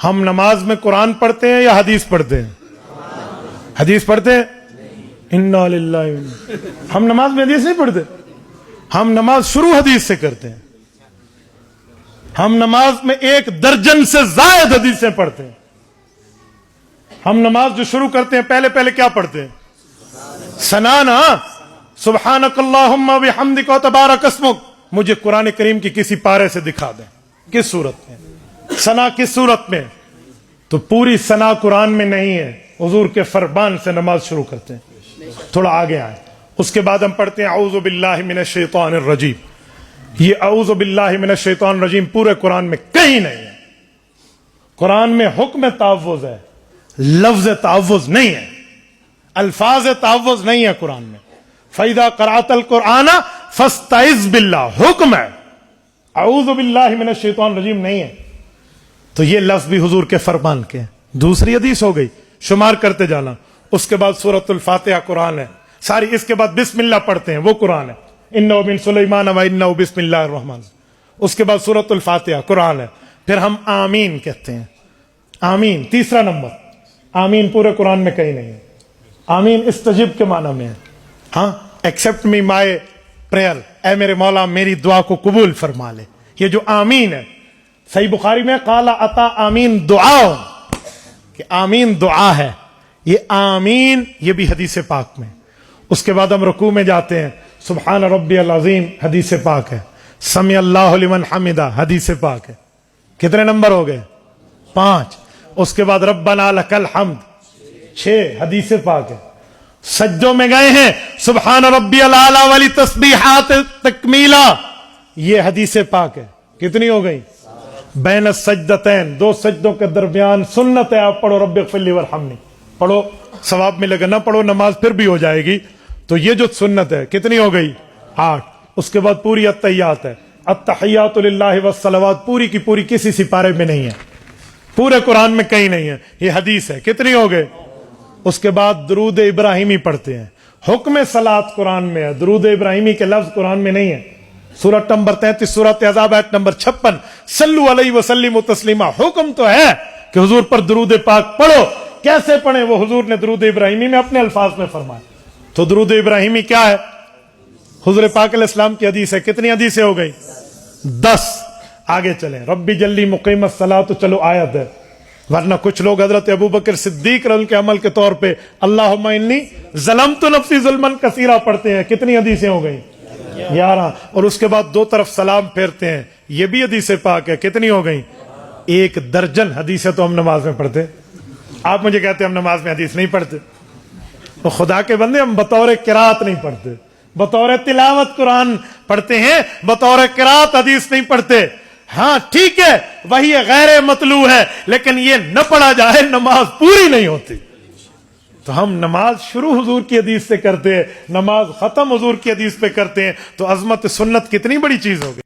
ہم نماز میں قرآن پڑھتے ہیں یا حدیث پڑھتے ہیں؟ حدیث پڑھتے ہیں؟ انا للہ و انا۔ ہم نماز میں حدیث نہیں پڑھتے، ہم نماز شروع حدیث سے کرتے ہیں۔ ہم نماز میں 1 درجن سے زائد حدیثیں پڑھتے ہیں۔ ہم نماز جو شروع کرتے ہیں پہلے کیا پڑھتے ہیں؟ ثنا نا، سبحانک اللہم و بحمدک و تبارک اسمک۔ مجھے قرآن کریم کی کسی پارے سے دکھا دیں کس صورت میں ثنا، کس صورت میں؟ تو پوری ثنا قرآن میں نہیں ہے، حضور کے فرمان سے نماز شروع کرتے ہیں۔ تھوڑا آگے آئیں، اس کے بعد ہم پڑھتے ہیں اعوذ باللہ من الشیطان الرجیم۔ یہ اعوذ باللہ من الشیطان الرجیم پورے قرآن میں کہیں نہیں ہے۔ قرآن میں حکم تعوذ ہے، لفظ تعوذ نہیں ہے، الفاظ تعوذ نہیں ہے قرآن میں۔ فَإِذَا قَرَأْتَ الْقُرْآنَ فَاسْتَعِذْ بِاللَّهِ، حکم ہے، اعوذ باللہ من الشیطان الرجیم نہیں ہے۔ تو یہ لفظ بھی حضور کے فرمان کے ہیں۔ دوسری حدیث ہو گئی، شمار کرتے جانا۔ اس کے بعد سورۃ الفاتحہ قرآن ہے ساری، اس کے بعد بسم اللہ پڑھتے ہیں، وہ قرآن ہے، انہ من سلیمان و انہ بسم اللہ الرحمن۔ اس کے بعد سورۃ الفاتحہ قرآن ہے۔ پھر ہم آمین کہتے ہیں، آمین تیسرا نمبر۔ آمین پورے قرآن میں کہیں نہیں ہے۔ آمین استجب کے معنی میں ہے، ہاں، ایکسپٹ می مائی پریئر، اے میرے مولا میری دعا کو قبول فرما لے۔ یہ جو آمین ہے، صحیح بخاری میں قال اتا آمین دعا، کہ آمین دعا ہے۔ یہ آمین یہ بھی حدیث پاک میں۔ اس کے بعد ہم رکوع میں جاتے ہیں، سبحان ربی العظیم حدیث پاک ہے، سمع اللہ لمن حمدہ حدیث پاک ہے۔ کتنے نمبر ہو گئے؟ 5۔ اس کے بعد ربنا لک الحمد 6 حدیث پاک ہے۔ سجدوں میں گئے ہیں، سبحان ربی الاعلی والی تسبیحات تکمیلا، یہ حدیث پاک ہے۔ کتنی ہو گئی؟ بین السجدتین، 2 سجدوں کے درمیان سنت ہے، آپ پڑھو رب اغفر لی وارحمنی، پڑھو ثواب ملے گا، نہ پڑھو نماز پھر بھی ہو جائے گی۔ تو یہ جو سنت ہے کتنی ہو گئی؟ 8۔ اس کے بعد پوری التحیات ہے، التحیات للہ والصلوات، پوری کی پوری کسی سپارے میں نہیں ہے، پورے قرآن میں کہیں نہیں ہے، یہ حدیث ہے۔ کتنی ہو گئے؟ اس کے بعد درود ابراہیمی پڑھتے ہیں، حکم صلاۃ قرآن میں ہے، درود ابراہیمی کے لفظ قرآن میں نہیں ہے۔ سورۃ نمبر 33 سورۃ احزاب آیت نمبر 56، صلو علیہ وسلم تسلیما، حکم تو ہے کہ حضور پر درود پاک پڑھو۔ کیسے پڑھیں؟ وہ حضور نے درود ابراہیمی میں اپنے الفاظ میں فرمایا۔ تو درود ابراہیمی کیا ہے؟ حضور پاک علیہ السلام کی حدیث ہے۔ کتنی حدیثیں ہو گئی؟ 10۔ آگے چلیں، ربی جلی مقیم الصلاۃ، تو چلو آیت ہے، ورنہ کچھ لوگ حضرت ابوبکر صدیق رضی کے عمل کے طور پہ اللہم انی ظلمت نفسی ظلما کثیرا پڑھتے ہیں۔ کتنی حدیثیں ہو گئی؟ 11۔ اور اس کے بعد 2 طرف سلام پھیرتے ہیں، یہ بھی حدیث پاک ہے۔ کتنی ہو گئی؟ 1 درجن حدیثیں تو ہم نماز میں پڑھتے۔ آپ مجھے کہتے ہیں ہم نماز میں حدیث نہیں پڑھتے، تو خدا کے بندے ہم بطور قرات نہیں پڑھتے، بطور تلاوت قرآن پڑھتے ہیں، بطور قرات حدیث نہیں پڑھتے۔ ہاں ٹھیک ہے، وہی غیر مطلوع ہے، لیکن یہ نہ پڑھا جائے نماز پوری نہیں ہوتی۔ تو ہم نماز شروع حضور کی حدیث سے کرتے ہیں، نماز ختم حضور کی حدیث پہ کرتے ہیں، تو عظمت سنت کتنی بڑی چیز ہوگی۔